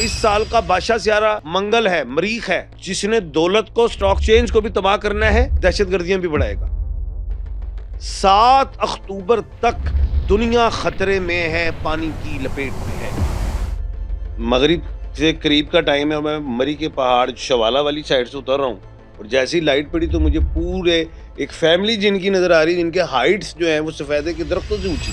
اس سال کا بادشاہ سیارہ منگل ہے، مریخ ہے، جس نے دولت کو، سٹاک چینج کو بھی تباہ کرنا ہے، دہشت گردیاں بھی بڑھائے گا۔ 7 اکتوبر تک دنیا خطرے میں ہے، پانی کی لپیٹ میں ہے۔ مغرب سے قریب کا ٹائم ہے اور میں مری کے پہاڑ شوالا والی سائڈ سے اتر رہا ہوں، اور جیسے ہی لائٹ پڑی تو مجھے پورے ایک فیملی جن کی نظر آ رہی، جن کے ہائٹس جو ہیں وہ سفیدے کے درختوں سے اونچی۔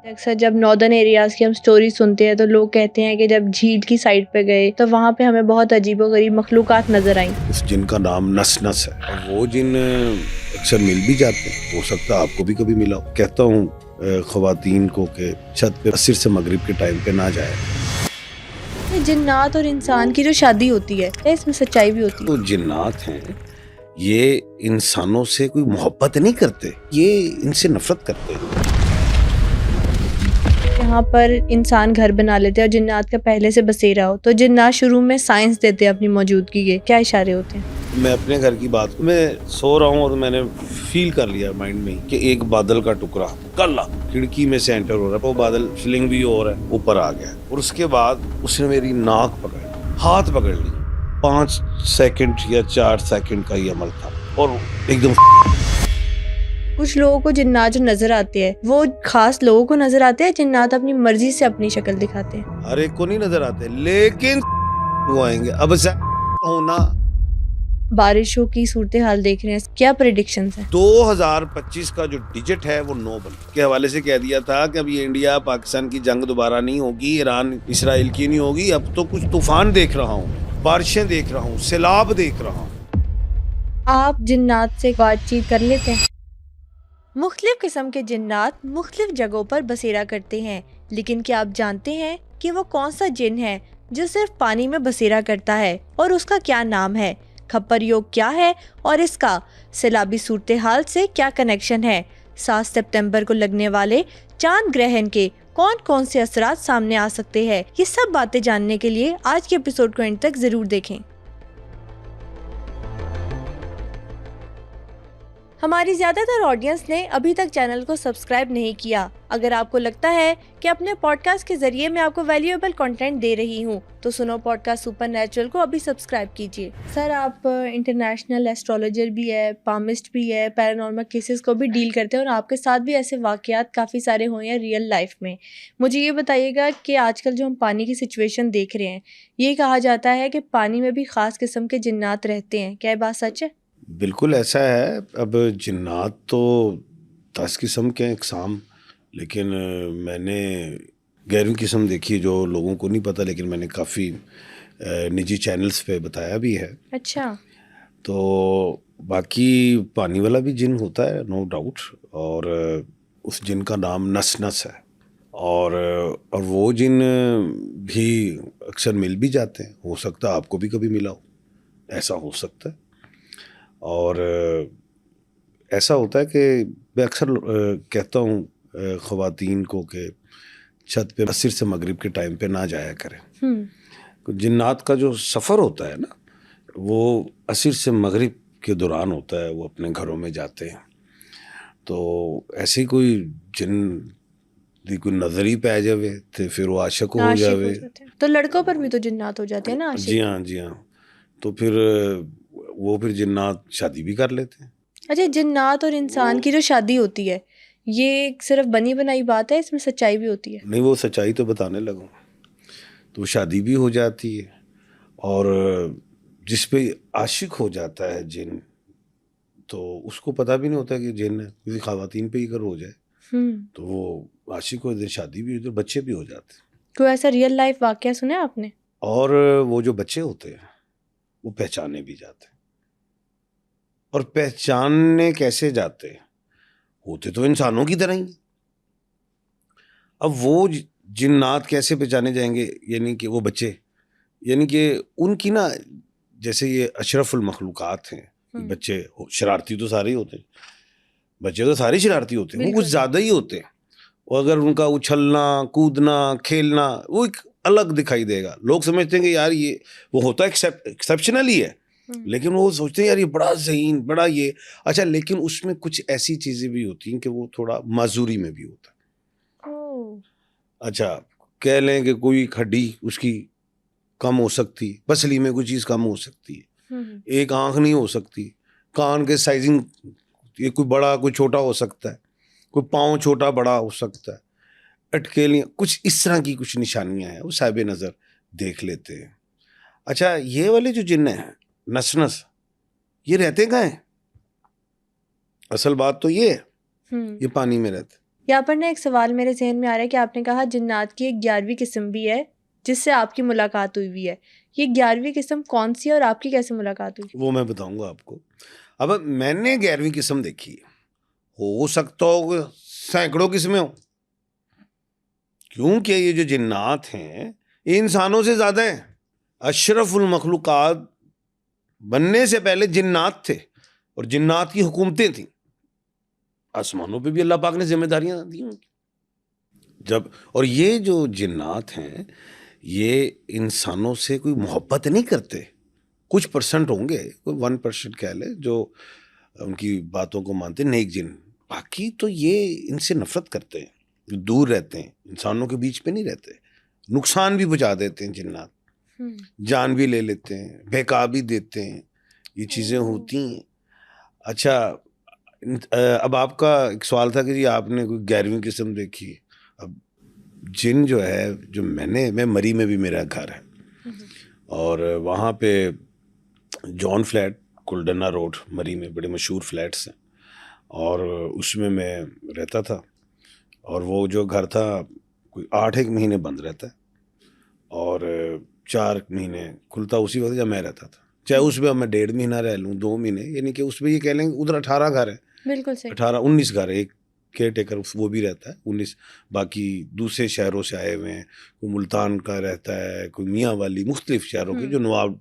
اکثر جب ناردرن ایریاز کی ہم سٹوری سنتے ہیں تو لوگ کہتے ہیں کہ جب جھیل کی سائڈ پہ گئے تو وہاں پہ ہمیں بہت عجیب و غریب مخلوقات نظر آئیں۔ اس جن کا نام نس نس ہے، اور وہ جن اکثر مل بھی جاتے ہیں، ہو سکتا ہے آپ کو بھی کبھی ملا ہو۔ کہتا ہوں خواتین کو کہ چھت پہ عصر سے مغرب کے ٹائم پہ نہ جائے۔ جنات اور انسان کی جو شادی ہوتی ہے اس میں سچائی بھی ہوتی ہے؟ تو جنات ہیں، یہ انسانوں سے کوئی محبت نہیں کرتے، یہ ان سے نفرت کرتے ہیں۔ یہاں پر انسان گھر بنا لیتے ہیں اور جنات کا پہلے سے بسیرا ہو، تو جنات شروع میں سائنس دیتے ہیں اپنی موجودگی کے، کیا اشارے ہوتے ہیں؟ میں اپنے گھر کی بات، میں سو رہا ہوں اور میں نے فیل کر لیا مائنڈ میں کہ ایک بادل کا ٹکڑا کلا کھڑکی میں سے انٹر ہو رہا ہے، وہ بادل فلنگ بھی ہو رہا ہے، اوپر آ گیا، اور اس کے بعد اس نے میری ناک پکڑ لی، ہاتھ پکڑ لی۔ 5 سیکنڈ یا 4 سیکنڈ کا یہ عمل تھا، اور ایک دم کچھ لوگوں کو جنات جو نظر آتے ہیں وہ خاص لوگوں کو نظر آتے ہیں، جنات اپنی مرضی سے اپنی شکل دکھاتے ہیں؟ ہر ایک کو نہیں نظر آتے، لیکن وہ آئیں گے۔ اب ہونا بارشوں کی صورتحال دیکھ رہے ہیں، کیا پریڈکشنز ہیں؟ 2025 کا جو ڈیجٹ ہے وہ نوبل کے حوالے سے کہہ دیا تھا کہ اب یہ انڈیا پاکستان کی جنگ دوبارہ نہیں ہوگی، ایران اسرائیل کی نہیں ہوگی۔ اب تو کچھ طوفان دیکھ رہا ہوں، بارشیں دیکھ رہا ہوں، سیلاب دیکھ رہا ہوں۔ آپ جنات سے بات چیت کر لیتے ہیں؟ مختلف قسم کے جنات مختلف جگہوں پر بسیرا کرتے ہیں، لیکن کیا آپ جانتے ہیں کہ وہ کون سا جن ہے جو صرف پانی میں بسیرا کرتا ہے اور اس کا کیا نام ہے؟ کھپر یوگ کیا ہے اور اس کا سیلابی صورتحال سے کیا کنیکشن ہے؟ 7 ستمبر کو لگنے والے چاند گرہن کے کون کون سے اثرات سامنے آ سکتے ہیں؟ یہ سب باتیں جاننے کے لیے آج کے ایپیسوڈ کو اینڈ تک ضرور دیکھیں۔ ہماری زیادہ تر آڈینس نے ابھی تک چینل کو سبسکرائب نہیں کیا۔ اگر آپ کو لگتا ہے کہ اپنے پوڈ کاسٹ کے ذریعے میں آپ کو ویلیویبل کنٹینٹ دے رہی ہوں تو سنو پوڈ کاسٹ سپر نیچرل کو ابھی سبسکرائب کیجیے۔ سر، آپ انٹرنیشنل ایسٹرولوجر بھی ہے، پامسٹ بھی ہے، پیرانارمل کیسز کو بھی ڈیل کرتے ہیں، اور آپ کے ساتھ بھی ایسے واقعات کافی سارے ہوئے ہیں ریئل لائف میں۔ مجھے یہ بتائیے گا کہ آج کل جو ہم پانی کی سچویشن دیکھ رہے ہیں، یہ کہا جاتا ہے کہ پانی میں بھی خاص قسم کے جنات رہتے ہیں، کیا یہ بات سچ ہے؟ بالکل ایسا ہے۔ اب جنات تو 10 قسم کے اقسام، لیکن میں نے 11 قسم دیکھی جو لوگوں کو نہیں پتہ، لیکن میں نے کافی نجی چینلز پہ بتایا بھی ہے۔ اچھا۔ تو باقی پانی والا بھی جن ہوتا ہے، نو ڈاؤٹ، اور اس جن کا نام نس نس ہے، اور وہ جن بھی اکثر مل بھی جاتے ہیں، ہو سکتا ہے آپ کو بھی کبھی ملا ہو، ایسا ہو سکتا ہے۔ اور ایسا ہوتا ہے کہ میں اکثر کہتا ہوں خواتین کو کہ چھت پہ عصر سے مغرب کے ٹائم پہ نہ جایا کریں۔ جنات کا جو سفر ہوتا ہے نا، وہ عصر سے مغرب کے دوران ہوتا ہے، وہ اپنے گھروں میں جاتے ہیں۔ تو ایسے کوئی جن دی کوئی نظر ہی پہ جاوے تو پھر وہ عاشق ہو جاوے۔ تو لڑکوں پر بھی تو جنات ہو جاتے ہیں نا عاشق؟ جی ہاں، جی ہاں۔ تو پھر وہ پھر جنات شادی بھی کر لیتے ہیں۔ اچھا، جنات اور انسان کی جو شادی ہوتی ہے یہ صرف بنی بنائی بات ہے، اس میں سچائی بھی ہوتی ہے؟ نہیں، وہ سچائی تو بتانے لگوں، تو شادی بھی ہو جاتی ہے، اور جس پہ عاشق ہو جاتا ہے جن، تو اس کو پتہ بھی نہیں ہوتا کہ جن ہے، کسی خواتین پہ ہی اگر ہو جائے تو وہ عاشق ہو جائے، شادی بھی ہو جائے، بچے بھی ہو جاتے ہیں۔ کوئی ایسا ریئل لائف واقعہ سنا آپ نے؟ اور وہ جو بچے ہوتے ہیں وہ پہچانے بھی جاتے ہیں، اور پہچاننے کیسے جاتے ہیں؟ ہوتے تو انسانوں کی طرح ہی۔ اب وہ جنات کیسے پہچانے جائیں گے؟ یعنی کہ وہ بچے، یعنی کہ ان کی نا، جیسے یہ اشرف المخلوقات ہیں، بچے شرارتی تو سارے ہی ہوتے ہیں، بچے تو سارے شرارتی ہوتے ہیں، وہ کچھ زیادہ ہی ہوتے ہیں۔ اور اگر ان کا اچھلنا، کودنا، کھیلنا وہ ایک الگ دکھائی دے گا، لوگ سمجھتے ہیں کہ یار یہ وہ ہوتا ہے ایکسیپشنل ہی ہے، لیکن وہ سوچتے ہیں یار یہ بڑا ذہین، بڑا یہ اچھا، لیکن اس میں کچھ ایسی چیزیں بھی ہوتی ہیں کہ وہ تھوڑا معذوری میں بھی ہوتا ہے۔ اچھا، کہہ لیں کہ کوئی ہڈی اس کی کم ہو سکتی, پسلی میں کوئی چیز کم ہو سکتی ہے, ایک آنکھ نہیں ہو سکتی, کان کے سائزنگ یہ کوئی بڑا کوئی چھوٹا ہو سکتا ہے, کوئی پاؤں چھوٹا بڑا ہو سکتا ہے, اٹکیلیاں, کچھ اس طرح کی کچھ نشانیاں ہیں, وہ صاحب نظر دیکھ لیتے ہیں. اچھا یہ والے جو جن ہیں نس نس, یہ رہتے کہاں ہیں؟ اصل بات تو یہ ہے یہ پانی میں رہتے. یہاں پر نا ایک سوال میرے ذہن میں آ رہا ہے کہ آپ نے کہا جنات کی ایک 11ویں قسم بھی ہے جس سے آپ کی ملاقات ہوئی ہے. یہ 11ویں قسم کون سی ہے اور آپ کی کیسے ملاقات ہوئی؟ وہ میں بتاؤں گا آپ کو. اب میں نے 11ویں قسم دیکھی, ہو سکتا ہو سینکڑوں قسمیں ہوں, کیونکہ یہ جو جنات ہیں یہ انسانوں سے زیادہ ہیں. اشرف المخلوقات بننے سے پہلے جنات تھے اور جنات کی حکومتیں تھیں. آسمانوں پہ بھی اللہ پاک نے ذمہ داریاں دی ہیں جب. اور یہ جو جنات ہیں یہ انسانوں سے کوئی محبت نہیں کرتے. کچھ پرسنٹ ہوں گے, کوئی 1% کہہ لے جو ان کی باتوں کو مانتے, نیک جن. باقی تو یہ ان سے نفرت کرتے ہیں, دور رہتے ہیں, انسانوں کے بیچ پہ نہیں رہتے. نقصان بھی پہنچا دیتے ہیں جنات, جان بھی لے لیتے ہیں, بہکا بھی دیتے ہیں, یہ چیزیں ہوتی ہیں. اچھا اب آپ کا ایک سوال تھا کہ جی آپ نے کوئی 11ویں قسم دیکھی. اب جن جو ہے جو میں مری میں بھی میرا گھر ہے, اور وہاں پہ جان فلیٹ کلڈنا روڈ مری میں بڑے مشہور فلیٹس ہیں, اور اس میں رہتا تھا. اور وہ جو گھر تھا کوئی 8 مہینے بند رہتا ہے اور 4 مہینے کھلتا اسی وقت جب میں رہتا تھا. چاہے اس میں میں 1.5 مہینہ رہ لوں 2 مہینے, یعنی کہ اس میں یہ کہہ لیں ادھر 18 گھر ہیں, بالکل صحیح, 19 گھر. ایک کیئر ٹیکر وہ بھی رہتا ہے 19, باقی دوسرے شہروں سے آئے ہوئے ہیں, کوئی ملتان کا رہتا ہے, کوئی میاں والی, مختلف شہروں کے جو نواب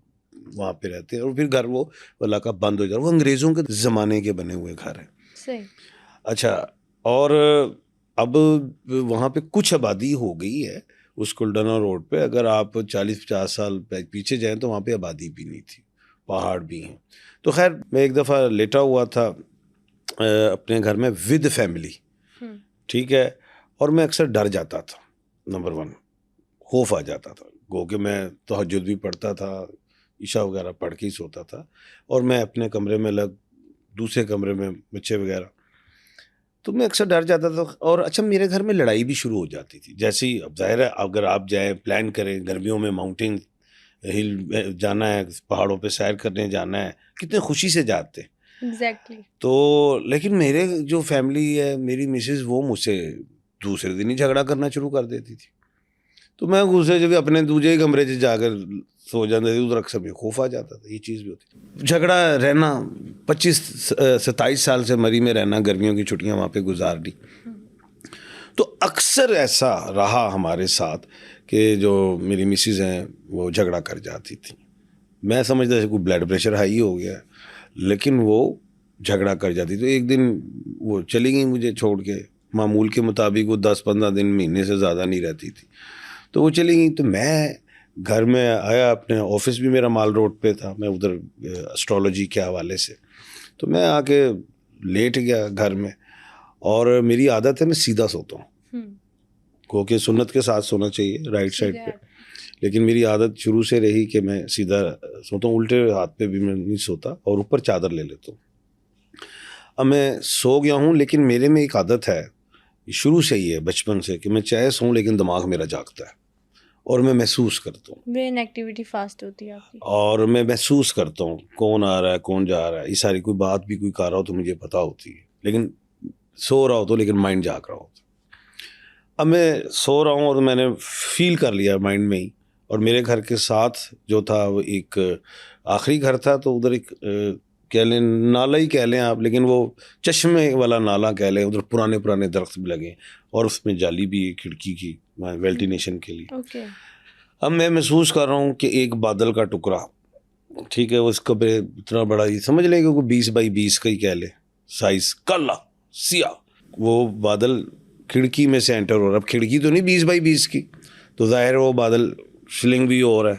وہاں پہ رہتے ہیں. اور پھر گھر وہ اللہ کا بند ہو جائے, وہ انگریزوں کے زمانے کے بنے ہوئے گھر ہیں. صحیح. اچھا اور اب وہاں پہ کچھ آبادی ہو گئی ہے اس کلڈنا روڈ پہ. اگر آپ 40-50 سال پیچھے جائیں تو وہاں پہ آبادی بھی نہیں تھی, پہاڑ بھی ہیں. تو خیر میں ایک دفعہ لیٹا ہوا تھا اپنے گھر میں ود فیملی, ٹھیک ہے, اور میں اکثر ڈر جاتا تھا. نمبر 1 خوف آ جاتا تھا, گو کہ میں تہجد بھی پڑھتا تھا, عشاء وغیرہ پڑھ کے ہی سوتا تھا, اور میں اپنے کمرے میں الگ, دوسرے کمرے میں بچے وغیرہ, تو میں اکثر ڈر جاتا تھا. اور اچھا میرے گھر میں لڑائی بھی شروع ہو جاتی تھی. جیسے ہی اب ظاہر ہے اگر آپ جائیں پلان کریں گرمیوں میں ماؤنٹین ہل جانا ہے, پہاڑوں پہ سیر کرنے جانا ہے, کتنے خوشی سے جاتے ہیں. ایگزیکٹلی. تو لیکن میرے جو فیملی ہے, میری مسز وہ مجھ سے دوسرے دن ہی جھگڑا کرنا شروع کر دیتی تھی. تو میں غصے جب اپنے دوسرے کمرے سے جا کر سو جاتے تھے, ادھر اکثر میں خوف آ جاتا تھا. یہ چیز بھی ہوتی. جھگڑا رہنا 25-27 سال سے مری میں رہنا, گرمیوں کی چھٹیاں وہاں پہ گزار دی. تو اکثر ایسا رہا ہمارے ساتھ کہ جو میری مسز ہیں وہ جھگڑا کر جاتی تھیں. میں سمجھتا تھا کوئی بلڈ پریشر ہائی ہو گیا, لیکن وہ جھگڑا کر جاتی. تو ایک دن وہ چلی گئی مجھے چھوڑ کے, معمول کے مطابق وہ 10-15 دن مہینے سے زیادہ نہیں رہتی تھی. تو وہ چلی گئی. تو میں گھر میں آیا, اپنے آفس بھی میرا مال روڈ پہ تھا, میں ادھر اسٹرالوجی کے حوالے سے. تو میں آ کے لیٹ گیا گھر میں, اور میری عادت ہے میں سیدھا سوتا ہوں, کیونکہ سنت کے ساتھ سونا چاہیے رائٹ سائڈ پہ, لیکن میری عادت شروع سے رہی کہ میں سیدھا سوتا ہوں, الٹے ہاتھ پہ بھی میں نہیں سوتا, اور اوپر چادر لے لیتا ہوں. اب میں سو گیا ہوں, لیکن میرے میں ایک عادت ہے شروع سے ہی ہے بچپن سے کہ میں چاہے سوں لیکن دماغ میرا جاگتا ہے, اور میں محسوس کرتا ہوں, برین ایکٹیویٹی فاسٹ ہوتی ہے آپ کی, اور میں محسوس کرتا ہوں کون آ رہا ہے کون جا رہا ہے. یہ ساری کوئی بات بھی کوئی کر رہا ہو تو مجھے پتہ ہوتی ہے, لیکن سو رہا ہو تو لیکن مائنڈ جاگ رہا ہوتا. اب میں سو رہا ہوں اور میں نے فیل کر لیا مائنڈ میں ہی. اور میرے گھر کے ساتھ جو تھا وہ ایک آخری گھر تھا, تو ادھر ایک کہہ لیں نالا ہی کہہ لیں آپ, لیکن وہ چشمے والا نالا کہہ لیں. ادھر پرانے درخت بھی لگے, اور اس میں جالی بھی ہے کھڑکی کی وینٹیلیشن کے لیے. اب میں محسوس کر رہا ہوں کہ ایک بادل کا ٹکڑا, ٹھیک ہے, اس کا اتنا بڑا ہی سمجھ لیں کہ 20x20 کا ہی کہہ لیں سائز, کالا سیاہ, وہ بادل کھڑکی میں سے انٹر ہو رہا. اب کھڑکی تو نہیں 20x20 کی, تو ظاہر وہ بادل سلنگ بھی ہو رہا ہے,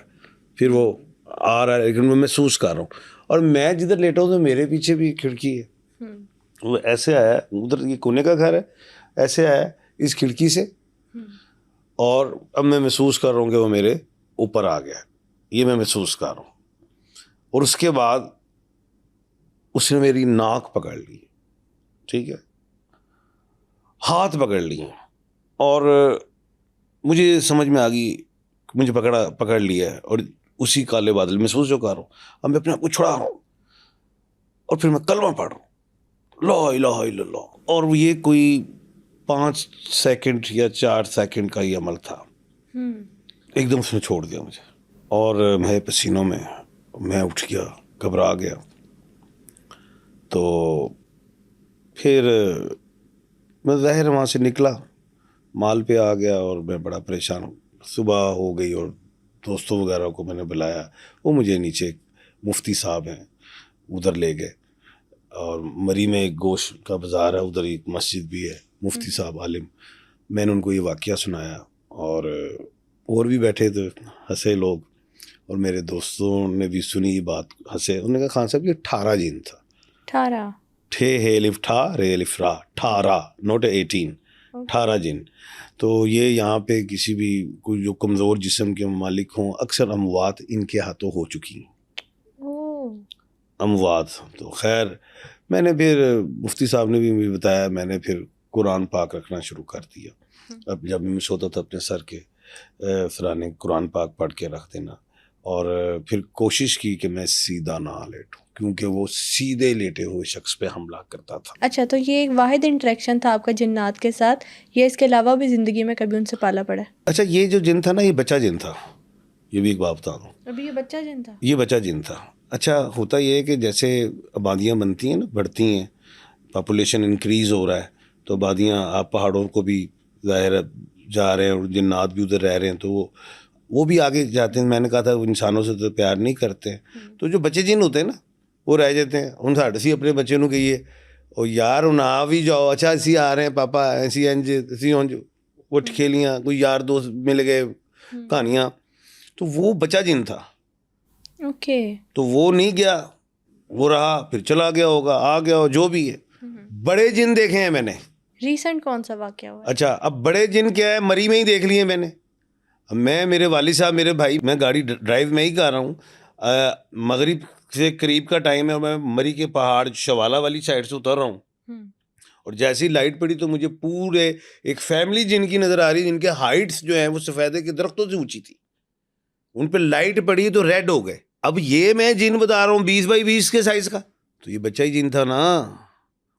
پھر وہ آ رہا ہے, لیکن میں محسوس کر رہا ہوں. اور میں جدھر لیٹا ہوں تو میرے پیچھے بھی کھڑکی ہے, وہ ایسے آیا, ادھر یہ کونے کا گھر ہے, ایسے آیا اس کھڑکی سے, اور اب میں محسوس کر رہا ہوں کہ وہ میرے اوپر آ گیا. یہ میں محسوس کر رہا ہوں. اور اس کے بعد اس نے میری ناک پکڑ لی, ٹھیک ہے, ہاتھ پکڑ لیے, اور مجھے سمجھ میں آ گئی مجھے پکڑ لیا ہے, اور اسی کالے بادل محسوس جو کر رہا ہوں, اب میں اپنے آپ کو چھڑا رہا ہوں, اور پھر میں کلمہ پڑھ رہا ہوں, لا الہ الا اللہ. اور یہ کوئی 5 سیکنڈ یا 4 سیکنڈ کا یہ عمل تھا. ایک دم اس نے چھوڑ دیا مجھے, اور میں پسینوں میں اٹھ گیا, گھبرا گیا. تو پھر میں ظاہر وہاں سے نکلا, مال پہ آ گیا, اور میں بڑا پریشان ہوں. صبح ہو گئی اور دوستوں وغیرہ کو میں نے بلایا, وہ مجھے نیچے مفتی صاحب ہیں ادھر لے گئے, اور مری میں ایک گوشت کا بازار ہے, ادھر ایک مسجد بھی ہے, مفتی صاحب عالم. میں نے ان کو یہ واقعہ سنایا, اور بھی بیٹھے تھے, ہنسے لوگ, اور میرے دوستوں نے بھی سنی یہ بات, ہنسے. انہوں نے کہا خان صاحب یہ 18 جن تھا. 18 ٹھے ہے الف ٹھا رے الف را, 18 نوٹ 18, 18 جن. تو یہ یہاں پہ کسی بھی کوئی جو کمزور جسم کے مالک ہوں, اکثر اموات ان کے ہاتھوں ہو چکی ہیں, اموات. تو خیر میں نے پھر مفتی صاحب نے بھی مجھے بتایا, میں نے پھر قرآن پاک رکھنا شروع کر دیا. اب جب میں سوتا تھا اپنے سر کے سرانے قرآن پاک پڑھ کے رکھ دینا, اور پھر کوشش کی کہ میں سیدھا نہ لیٹوں, کیونکہ وہ سیدھے لیٹے ہوئے شخص پہ حملہ کرتا تھا. اچھا, تو یہ ایک واحد انٹریکشن تھا آپ کا جنات کے ساتھ, یا اس کے علاوہ بھی زندگی میں کبھی ان سے پالا پڑا؟ اچھا, یہ جو جن تھا نا, یہ بچہ جن تھا, یہ بھی ایک بات بتا دوں. ابھی یہ بچہ جن تھا, یہ بچہ جن تھا. اچھا, ہوتا یہ ہے کہ جیسے آبادیاں بنتی ہیں نا, بڑھتی ہیں, پاپولیشن انکریز ہو رہا ہے, تو آبادیاں, آپ پہاڑوں کو بھی ظاہر جا رہے ہیں, اور جنات بھی ادھر رہ رہے ہیں, تو وہ بھی آگے جاتے ہیں. میں نے کہا تھا وہ انسانوں سے تو پیار نہیں کرتے, تو جو بچے جن ہوتے ہیں نا وہ رہ جاتے ہیں. ان ساڈے سی اپنے بچے نو کہیے او یار ہن آ بھی جاؤ, اچھا اسی آ رہے ہیں پاپا, ایسی انج اسی انج, اٹھ کھیلیاں, کوئی یار دوست مل گئے, کہانیاں. تو وہ بچہ جن تھا. اوکے. تو وہ نہیں گیا, وہ رہا, پھر چلا گیا ہوگا, آ گیا ہو, جو بھی ہے. بڑے جن دیکھے ہیں میں نے. ریسنٹ کون سا واقعہ ہوا؟ اچھا, اب بڑے جن کیا ہے, مری میں ہی دیکھ لیے میں نے. میں, میرے والد صاحب, میرے بھائی, میں گاڑی ڈرائیو میں ہی کر رہا ہوں, مغرب سے قریب کا ٹائم ہے, اور میں مری کے پہاڑ شوالا والی سائڈ سے اتر رہا ہوں, اور جیسی لائٹ پڑی تو مجھے پورے ایک فیملی جن کی نظر آ رہی, جن کے ہائٹس جو ہیں وہ سفیدے کے درختوں سے اونچی تھی. ان پہ لائٹ پڑی تو ریڈ ہو گئے. اب یہ میں جن بتا رہا ہوں 20x20 کے سائز کا, تو یہ بچہ ہی جن تھا نا.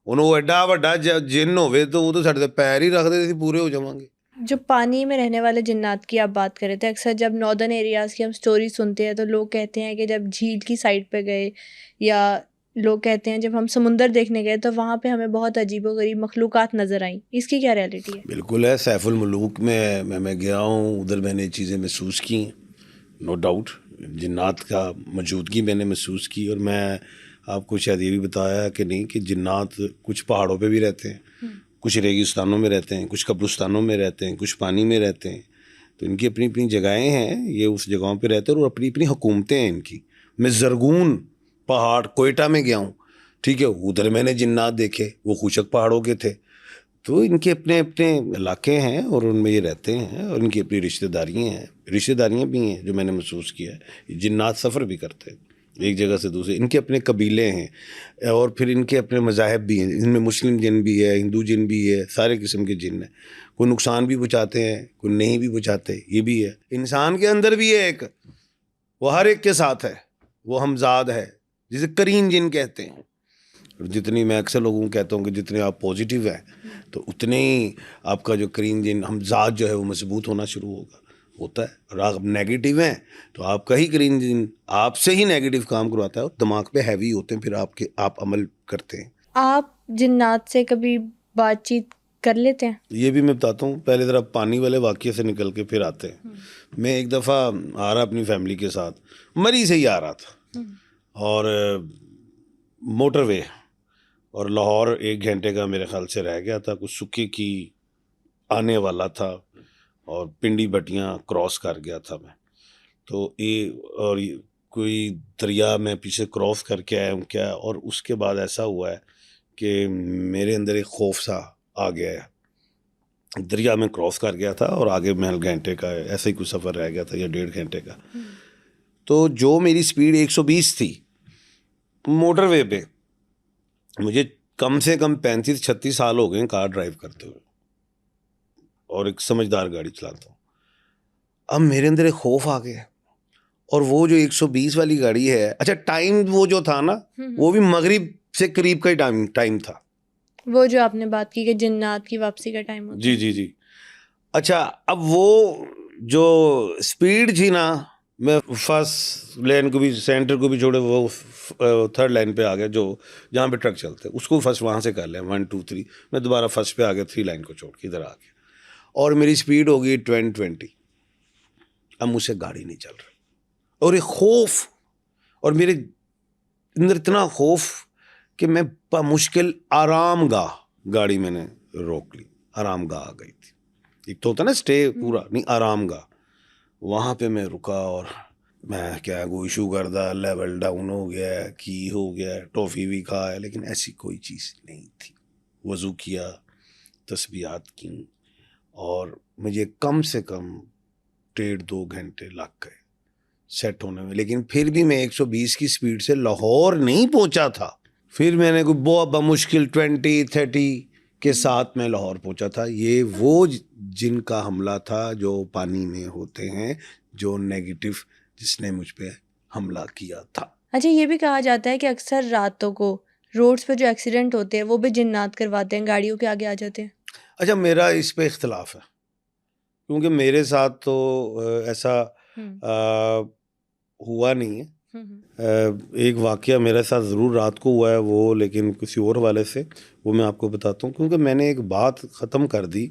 انہوں ایڈا وڈا جن ہوئے تو وہ تو ساڈے پیر ہی رکھ دے تھے, پورے ہو جاواں گے. جو پانی میں رہنے والے جنات کی آپ بات کر رہے تھے, اکثر جب ناردرن ایریاز کی ہم سٹوری سنتے ہیں تو لوگ کہتے ہیں کہ جب جھیل کی سائڈ پہ گئے, یا لوگ کہتے ہیں جب ہم سمندر دیکھنے گئے تو وہاں پہ ہمیں بہت عجیب و غریب مخلوقات نظر آئیں. اس کی کیا ریالٹی ہے؟ بالکل ہے, سیف الملوک میں گیا ہوں, ادھر میں نے چیزیں محسوس کی, نو ڈاؤٹ جنات کا موجودگی میں نے محسوس کی. اور میں آپ کو شاید یہ بھی بتایا کہ نہیں کہ جنات کچھ پہاڑوں پہ بھی رہتے ہیں, کچھ ریگستانوں میں رہتے ہیں, کچھ قبرستانوں میں رہتے ہیں, کچھ پانی میں رہتے ہیں. تو ان کی اپنی اپنی جگہیں ہیں, یہ اس جگہوں پہ رہتے ہیں, اور اپنی اپنی حکومتیں ہیں ان کی. میں زرگون پہاڑ کوئٹہ میں گیا ہوں, ٹھیک ہے, ادھر میں نے جنات دیکھے, وہ خوشک پہاڑوں کے تھے. تو ان کے اپنے اپنے علاقے ہیں, اور ان میں یہ رہتے ہیں, اور ان کی اپنی رشتہ داریاں بھی ہیں جو میں نے محسوس کیا ہے. جنات سفر بھی کرتے ہیں ایک جگہ سے دوسرے, ان کے اپنے قبیلے ہیں, اور پھر ان کے اپنے مذاہب بھی ہیں. ان میں مسلم جن بھی ہے, ہندو جن بھی ہے, سارے قسم کے جن ہیں. کوئی نقصان بھی پہنچاتے ہیں, کوئی نہیں بھی پہنچاتے, یہ بھی ہے. انسان کے اندر بھی ہے ایک, وہ ہر ایک کے ساتھ ہے, وہ ہمزاد ہے, جسے کرین جن کہتے ہیں. جتنی میں اکثر لوگوں کو کہتا ہوں کہ جتنے آپ پازیٹیو ہیں تو اتنے ہی آپ کا جو کرین جن ہمزاد جو ہے وہ مضبوط ہونا شروع ہوتا ہے. اور آپ نیگیٹو ہیں تو آپ کا ہی کرین جن آپ سے ہی نیگیٹو کام کرواتا ہے, اور دماغ پہ ہیوی ہوتے ہیں, پھر آپ عمل کرتے ہیں. آپ جنات سے کبھی بات چیت کر لیتے ہیں؟ یہ بھی میں بتاتا ہوں, پہلے ذرا پانی والے واقعے سے نکل کے پھر آتے ہیں. میں ایک دفعہ آ رہا اپنی فیملی کے ساتھ, مری سے ہی آ رہا تھا, اور موٹر وے, اور لاہور 1 گھنٹے کا میرے خیال سے رہ گیا تھا, کچھ سکے کی آنے والا تھا, اور پنڈی بٹیاں کراس کر گیا تھا میں. تو اور کوئی دریا میں پیچھے کراس کر کے آیا ہوں کیا, اور اس کے بعد ایسا ہوا ہے کہ میرے اندر ایک خوف سا آ گیا ہے. دریا میں کراس کر گیا تھا, اور آگے محل گھنٹے کا ایسا ہی کچھ سفر رہ گیا تھا, یا 1.5 گھنٹے کا. تو جو میری سپیڈ 120 تھی موٹر وے پہ, مجھے کم سے کم 35-36 سال ہو گئے کار ڈرائیو کرتے ہوئے, اور ایک سمجھدار گاڑی چلاتا ہوں. اب میرے اندر ایک خوف آ گیا, اور وہ جو 120 والی گاڑی ہے, اچھا ٹائم وہ جو تھا نا وہ بھی مغرب سے قریب کا ہی ٹائم تھا, وہ جو آپ نے بات کی کہ جنات کی واپسی کا ٹائم ہوتا ہے. جی. اچھا اب وہ جو اسپیڈ تھی نا, میں فرسٹ لین کو بھی سینٹر کو بھی چھوڑے, وہ تھرڈ لائن پہ آ گیا جو جہاں پہ ٹرک چلتے ہیں, اس کو فرسٹ وہاں سے کر لیں 1 2 3, میں دوبارہ فرسٹ پہ آ گیا 3 لائن کو چھوڑ کے ادھر آ گیا, اور میری اسپیڈ ہو گئی 20. اب مجھ سے گاڑی نہیں چل رہی, اور ایک خوف, اور میرے اندر اتنا خوف کہ میں بمشکل آرام گاہ گاڑی میں نے روک لی, آرام گاہ آ گئی تھی, ایک تو ہوتا نا اسٹے پورا نہیں, آرام گاہ, وہاں پہ میں رکا, اور میں کیا کوئی ایشو کردہ لیول ڈاؤن ہو گیا, کی ہو گیا, ٹافی بھی کھا ہے, لیکن ایسی کوئی چیز نہیں تھی. وضو کیا, تسبیحات کی, اور مجھے کم سے کم 1.5-2 گھنٹے لگ گئے سیٹ ہونے میں, لیکن پھر بھی میں 120 کی سپیڈ سے لاہور نہیں پہنچا تھا. پھر میں نے کوئی بہت بمشکل 20-30 کے ساتھ میں لاہور پہنچا تھا. یہ وہ جن کا حملہ تھا جو پانی میں ہوتے ہیں, جو نیگیٹو جس نے مجھ پہ حملہ کیا تھا. اچھا, یہ بھی کہا جاتا ہے کہ اکثر راتوں کو روڈز پہ جو ایکسیڈنٹ ہوتے ہیں وہ بھی جنات کرواتے ہیں, گاڑیوں کے آگے آ جاتے ہیں. اچھا, میرا اس پہ اختلاف ہے, کیونکہ میرے ساتھ تو ایسا ہوا نہیں ہے. ایک واقعہ میرے ساتھ ضرور رات کو ہوا ہے وہ, لیکن کسی اور والے سے, وہ میں آپ کو بتاتا ہوں, کیونکہ میں نے ایک بات ختم کر دی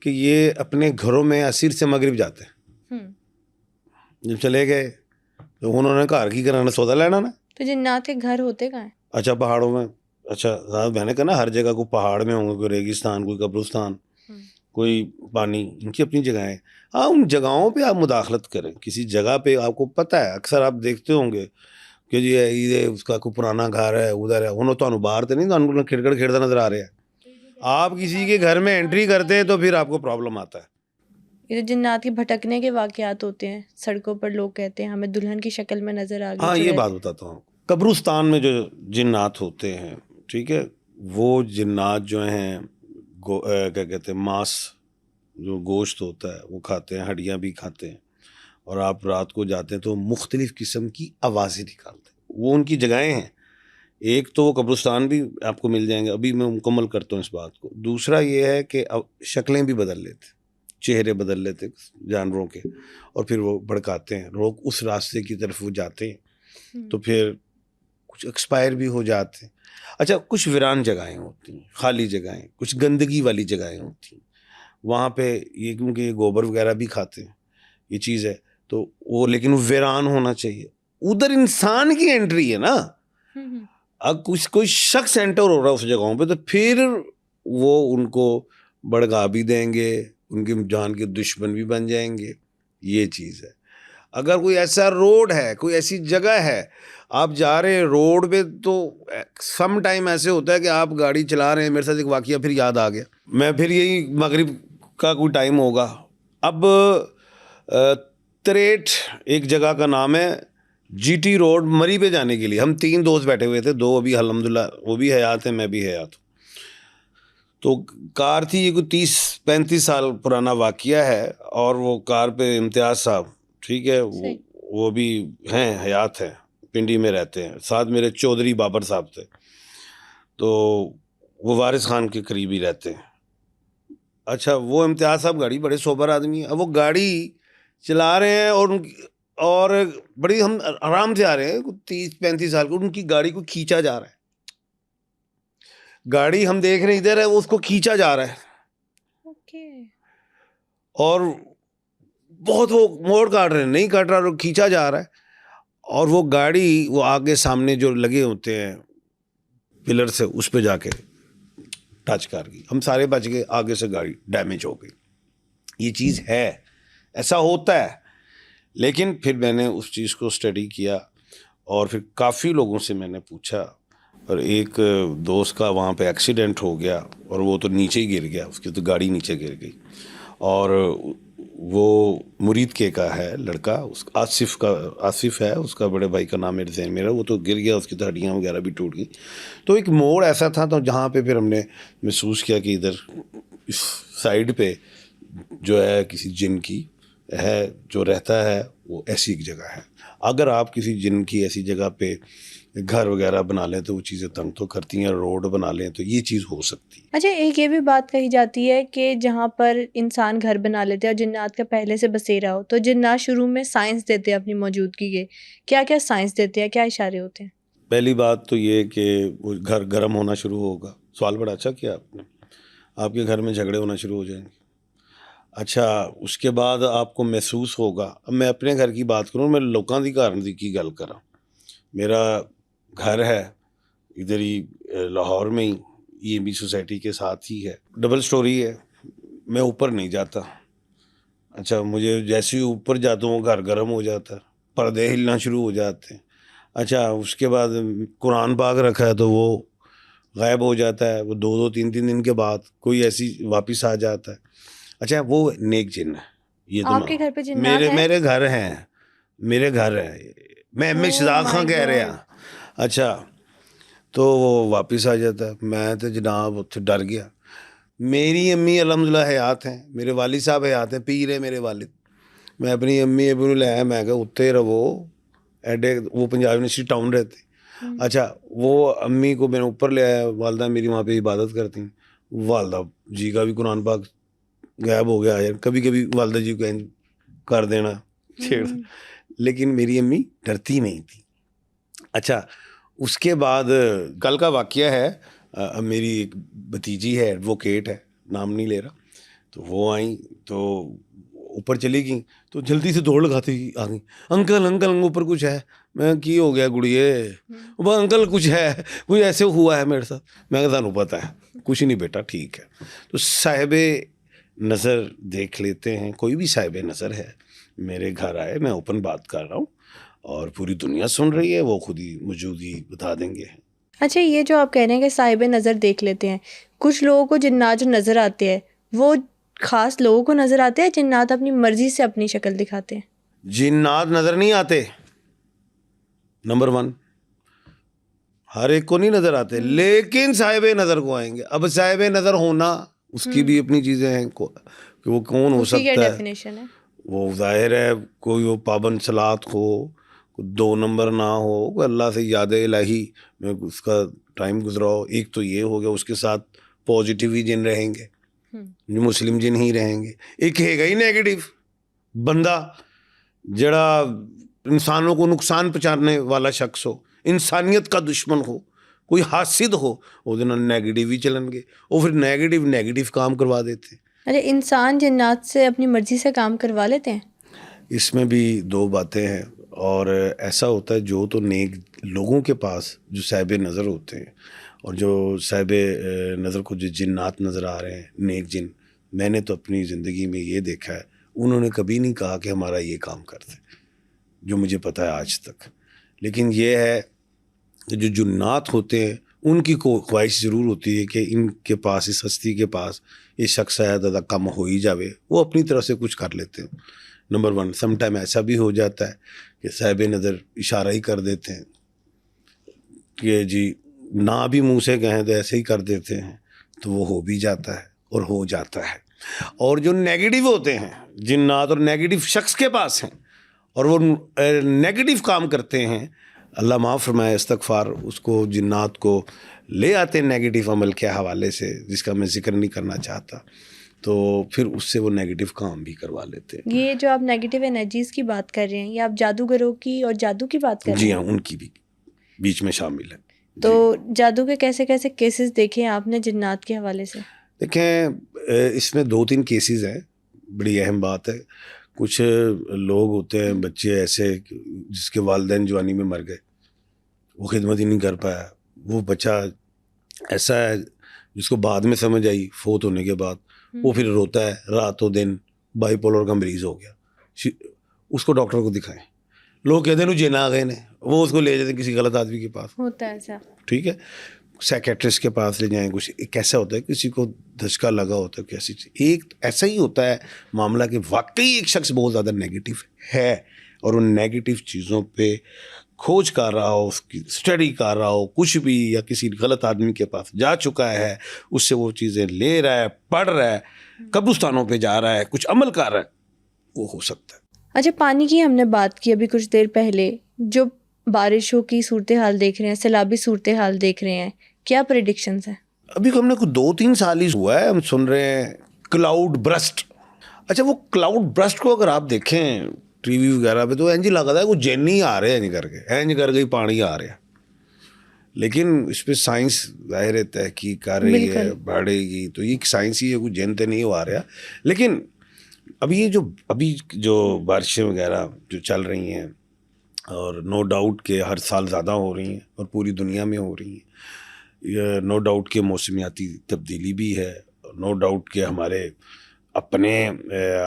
کہ یہ اپنے گھروں میں عصر سے مغرب جاتے ہیں, جب چلے گئے تو انہوں نے گھر کی کرانا سودا لینا نا. تو جنات کے گھر ہوتے کہاں ہیں؟ اچھا پہاڑوں میں, اچھا میں نے کہا نا ہر جگہ کوئی پہاڑ میں ہوں گے, کوئی ریگستان, کوئی قبرستان, کوئی پانی, ان کی اپنی جگہیں. ہاں, ان جگہوں پہ آپ مداخلت کریں. کسی جگہ پہ آپ کو پتہ ہے, اکثر آپ دیکھتے ہوں گے کہ جی یہ اس کا کوئی پرانا گھر ہے ادھر ہے, انہوں تو باہر تو نہیں, تو کھڑکڑ کھیڑتا نظر آ رہے ہیں. آپ کسی کے گھر میں انٹری کرتے ہیں تو پھر آپ کو پرابلم آتا ہے. یہ تو جنات کے بھٹکنے کے واقعات ہوتے ہیں سڑکوں پر, لوگ کہتے ہیں ہمیں دلہن کی شکل میں نظر آ گئی. ہاں, یہ بات بتاتا ہوں, قبرستان میں جو جنات ہوتے ہیں, ٹھیک ہے, وہ جنات جو ہیں کیا کہتے ہیں, ماس جو گوشت ہوتا ہے وہ کھاتے ہیں, ہڈیاں بھی کھاتے ہیں, اور آپ رات کو جاتے ہیں تو مختلف قسم کی آوازیں نکالتے ہیں. وہ ان کی جگہیں ہیں. ایک تو وہ قبرستان بھی آپ کو مل جائیں گے, ابھی میں مکمل کرتا ہوں اس بات کو. دوسرا یہ ہے کہ شکلیں بھی بدل لیتے, چہرے بدل لیتے جانوروں کے, اور پھر وہ بھڑکاتے ہیں. لوگ اس راستے کی طرف وہ جاتے ہیں تو پھر کچھ ایکسپائر بھی ہو جاتے ہیں. اچھا, کچھ ویران جگہیں ہوتی ہیں, خالی جگہیں, کچھ گندگی والی جگہیں ہوتی ہیں, وہاں پہ یہ کیونکہ یہ گوبر وغیرہ بھی کھاتے ہیں, یہ چیز ہے تو وہ, لیکن وہ ویران ہونا چاہیے. ادھر انسان کی انٹری ہے نا, اب کچھ کوئی شخص انٹر ہو رہا ہے اس جگہوں پہ, تو پھر وہ ان کو بڑھگا بھی دیں گے, ان کی جان کے دشمن بھی بن جائیں گے. یہ چیز ہے. اگر کوئی ایسا روڈ ہے, کوئی ایسی جگہ ہے, آپ جا رہے ہیں روڈ پہ, تو سم ٹائم ایسے ہوتا ہے کہ آپ گاڑی چلا رہے ہیں. میرے ساتھ ایک واقعہ پھر یاد آ گیا, میں پھر یہی مغرب کا کوئی ٹائم ہوگا. اب تریٹ ایک جگہ کا نام ہے, جی ٹی روڈ, مری پہ جانے کے لیے ہم 3 دوست بیٹھے ہوئے تھے, 2 ابھی الحمدللہ وہ بھی حیات ہیں, میں بھی حیات ہوں. تو کار تھی, یہ کوئی 30-35 سال پرانا واقعہ ہے, اور وہ کار پہ امتیاز صاحب, ٹھیک ہے, وہ بھی ہیں, حیات ہیں, پنڈی میں رہتے ہیں. ساتھ میرے چودھری بابر صاحب تھے, تو وہ وارث خان کے قریب ہی رہتے ہیں. اچھا, وہ امتیاز صاحب گاڑی, بڑے سوبر آدمی ہیں. اب وہ گاڑی چلا رہے ہیں, اور بڑی ہم آرام سے آ رہے ہیں, 30-35 سال کو, ان کی گاڑی کو کھینچا جا رہا ہے. گاڑی ہم دیکھ رہے ہیں ادھر ہے, وہ اس کو کھینچا جا رہا ہے, اور بہت وہ موڑ کاٹ رہے ہیں, نہیں کاٹ رہا, وہ کھینچا جا رہا ہے. اور وہ گاڑی, وہ آگے سامنے جو لگے ہوتے ہیں پلر سے, اس پہ جا کے ٹچ کر گئی. ہم سارے بچ گئے, آگے سے گاڑی ڈیمیج ہو گئی. یہ چیز ہے, ایسا ہوتا ہے. لیکن پھر میں نے اس چیز کو اسٹڈی کیا, اور پھر کافی لوگوں سے میں نے پوچھا, اور ایک دوست کا وہاں پہ ایکسیڈنٹ ہو گیا, اور وہ تو نیچے ہی گر گیا, اس کی تو گاڑی نیچے گر گئی, اور وہ مرید کے کا ہے لڑکا, اس آصف ہے اس کا, بڑے بھائی کا نام میرے ذہن میں رہا, وہ تو گر گیا, اس کی تو ہڈیاں وغیرہ بھی ٹوٹ گئی. تو ایک موڑ ایسا تھا تو جہاں پہ پھر ہم نے محسوس کیا کہ ادھر اس سائڈ پہ جو ہے کسی جن کی ہے جو رہتا ہے, وہ ایسی ایک جگہ ہے. اگر آپ کسی جن کی ایسی جگہ پہ گھر وغیرہ بنا لیں تو وہ چیزیں تنگ تو کرتی ہیں, روڈ بنا لیں تو یہ چیز ہو سکتی ہے. اچھا, ایک یہ بھی بات کہی جاتی ہے کہ جہاں پر انسان گھر بنا لیتے ہیں اور جنات کا پہلے سے بسیرا ہو, تو جنات شروع میں سائنس دیتے ہیں اپنی موجودگی کے. کیا کیا سائنس دیتے ہیں, کیا اشارے ہوتے ہیں؟ پہلی بات تو یہ کہ وہ گھر گرم ہونا شروع ہوگا. سوال بڑا اچھا کیا آپ نے. آپ کے گھر میں جھگڑے ہونا شروع ہو جائیں گے. اچھا, اس کے بعد آپ کو محسوس ہوگا, اب میں اپنے گھر کی بات کروں, میں لوکاں دی گھر کی گل کراں. میرا گھر ہے ادھر ہی لاہور میں ہی, یہ بھی سوسائٹی کے ساتھ ہی ہے, ڈبل سٹوری ہے, میں اوپر نہیں جاتا. اچھا, مجھے جیسے ہی اوپر جاتا ہوں گھر گرم ہو جاتا ہے, پردے ہلنا شروع ہو جاتے ہیں. اچھا, اس کے بعد قرآن پاک رکھا ہے تو وہ غائب ہو جاتا ہے, وہ 2-3 دن کے بعد کوئی ایسی واپس آ جاتا ہے. اچھا, وہ نیک جن ہے. یہ تو آپ کے گھر پہ جنات ہیں؟ میرے گھر ہیں, میرے گھر ہے. میں ایم اے شزاق خان کہہ رہے ہیں. اچھا, تو وہ واپس آ جاتا ہے. میں تو جناب اتنے ڈر گیا. میری امی الحمدللہ حیات ہیں, میرے والد صاحب حیات ہیں, پیر ہے میرے والد. میں اپنی امی ابو نے لیا, میں کہا اتنے رہو ایڈے, وہ پنجاب یونیورسٹی ٹاؤن رہتے. اچھا, وہ امی کو میں نے اوپر لے آیا, والدہ میری وہاں پہ عبادت کرتی ہیں. والدہ جی کا بھی قرآن پاک غائب ہو گیا, کبھی کبھی والدہ جی کو کر دینا چھیڑ, لیکن میری امی ڈرتی نہیں تھی. اچھا, اس کے بعد کل کا واقعہ ہے, میری ایک بھتیجی ہے, ایڈوکیٹ ہے, نام نہیں لے رہا, تو وہ آئیں تو اوپر چلی گئیں تو جلدی سے دوڑ لگاتی آ گئیں, انکل اوپر کچھ ہے. میں کی ہو گیا گڑیے, وہ انکل کچھ ہے, کچھ ایسے ہوا ہے میرے ساتھ. میں کہتا نہیں پتہ ہے, کچھ نہیں بیٹا ٹھیک ہے. تو صاحب نظر دیکھ لیتے ہیں, کوئی بھی صاحب نظر ہے میرے گھر آئے, میں اوپن بات کر رہا ہوں اور پوری دنیا سن رہی ہے, وہ خود ہی موجودگی بتا دیں گے. اچھا, یہ جو آپ کہہ رہے ہیں کہ صاحب نظر دیکھ لیتے ہیں, کچھ لوگوں کو جنات جو نظر آتے ہیں وہ خاص لوگوں کو نظر آتے ہیں, جنات اپنی مرضی سے اپنی شکل دکھاتے ہیں؟ جنات نظر نہیں آتے, نمبر 1, ہر ایک کو نہیں نظر آتے, لیکن صاحب نظر کو آئیں گے. اب صاحب نظر ہونا اس کی بھی اپنی چیزیں ہیں کہ وہ کون ہو سکتا ہے. ڈیفینیشن ہے وہ ظاہر ہے کوئی وہ پابند صلات ہو, 2 نمبر نہ ہو, کوئی اللہ سے یاد الہی میں اس کا ٹائم گزرا ہو. ایک تو یہ ہو گیا, اس کے ساتھ پازیٹیو ہی جن رہیں گے, مسلم جن ہی رہیں گے. ایک ہے گا ہی نیگیٹو بندہ جڑا انسانوں کو نقصان پہنچانے والا شخص ہو, انسانیت کا دشمن ہو, کوئی حاسد ہو, وہ دن نیگیٹو ہی چلن گے, وہ پھر نیگیٹو کام کروا دیتے ہیں. ارے, انسان جنات سے اپنی مرضی سے کام کروا لیتے ہیں؟ اس میں بھی 2 باتیں ہیں. اور ایسا ہوتا ہے جو تو نیک لوگوں کے پاس جو صاحب نظر ہوتے ہیں, اور جو صاحب نظر کو جو جنات نظر آ رہے ہیں, نیک جن, میں نے تو اپنی زندگی میں یہ دیکھا ہے, انہوں نے کبھی نہیں کہا کہ ہمارا یہ کام کرتے, جو مجھے پتہ ہے آج تک. لیکن یہ ہے کہ جو جنات ہوتے ہیں ان کی خواہش ضرور ہوتی ہے کہ ان کے پاس, اس ہستی کے پاس یہ شخص ہے دادا کم ہو ہی جاوے, وہ اپنی طرف سے کچھ کر لیتے ہیں. نمبر 1, سم ٹائم ایسا بھی ہو جاتا ہے کہ صاحب نظر اشارہ ہی کر دیتے ہیں کہ جی نہ بھی منہ سے کہیں تو ایسے ہی کر دیتے ہیں, تو وہ ہو بھی جاتا ہے اور ہو جاتا ہے. اور جو نیگیٹو ہوتے ہیں جنات اور نیگیٹو شخص کے پاس ہیں اور وہ نیگیٹو کام کرتے ہیں, اللہ معاف فرمائے, استغفار, اس کو جنات کو لے آتے ہیں نیگیٹو عمل کے حوالے سے, جس کا میں ذکر نہیں کرنا چاہتا, تو پھر اس سے وہ نیگیٹو کام بھی کروا لیتے ہیں. یہ جو آپ نیگیٹو انرجیز کی بات کر رہے ہیں, یہ آپ جادوگروں کی اور جادو کی بات کر رہے ہیں؟ جی ہاں, ان کی بھی بیچ میں شامل ہے. تو جادو کے کیسے کیسے کیسز دیکھے ہیں آپ نے جنات کے حوالے سے؟ دیکھیں, اس میں 2-3 کیسز ہیں, بڑی اہم بات ہے. کچھ لوگ ہوتے ہیں بچے ایسے جس کے والدین جوانی میں مر گئے, وہ خدمت ہی نہیں کر پایا. وہ بچہ ایسا ہے جس کو بعد میں سمجھ آئی فوت ہونے کے بعد, وہ پھر روتا ہے راتوں دن, بائی پولر کا مریض ہو گیا. اس کو ڈاکٹر کو دکھائیں, لوگ کہتے ہیں جن آ گئے نے, وہ اس کو لے جاتے ہیں کسی غلط آدمی کے پاس, ہوتا ہے ایسا. ٹھیک ہے. سائکیٹرسٹ کے پاس لے جائیں, کچھ کیسا ہوتا ہے, کسی کو دھچکا لگا ہوتا ہے, کیسی چیز, ایک ایسا ہی ہوتا ہے معاملہ کہ واقعی ایک شخص بہت زیادہ نیگیٹو ہے اور ان نیگیٹو چیزوں پہ کھوج کر رہا ہو, اس کی اسٹڈی کر رہا ہو, کچھ بھی, یا کسی غلط آدمی کے پاس جا چکا ہے, اس سے وہ چیزیں لے رہا ہے, پڑھ رہا ہے, قبرستانوں پہ جا رہا ہے, کچھ عمل کر رہا ہے, وہ ہو سکتا ہے. اچھا, پانی کی ہم نے بات کی ابھی کچھ دیر پہلے, جو بارشوں کی صورتحال دیکھ رہے ہیں, سیلابی صورتحال دیکھ رہے ہیں, کیا پریڈکشنز ہیں؟ ابھی ہم نے کوئی 2-3 سال ہی ہوا ہے, ہم سن رہے ہیں کلاؤڈ برسٹ. اچھا, وہ کلاؤڈ برسٹ کو اگر آپ دیکھیں ٹی وی وغیرہ پہ تو اینج لگتا ہے وہ جینی آ رہے ہیں, اینج کر گئی پانی آ رہا ہے, لیکن اس پہ سائنس ظاہر تحقیق کر رہی ہے, بڑھے گی, تو یہ سائنس ہی ہے, کوئی جن تے نہیں ہو آ رہا. لیکن ابھی جو بارشیں وغیرہ جو چل رہی ہیں, اور نو ڈاؤٹ کہ ہر سال زیادہ ہو رہی ہیں اور پوری دنیا میں ہو رہی ہیں, نو ڈاؤٹ کہ موسمیاتی تبدیلی بھی ہے, نو ڈاؤٹ کہ ہمارے اپنے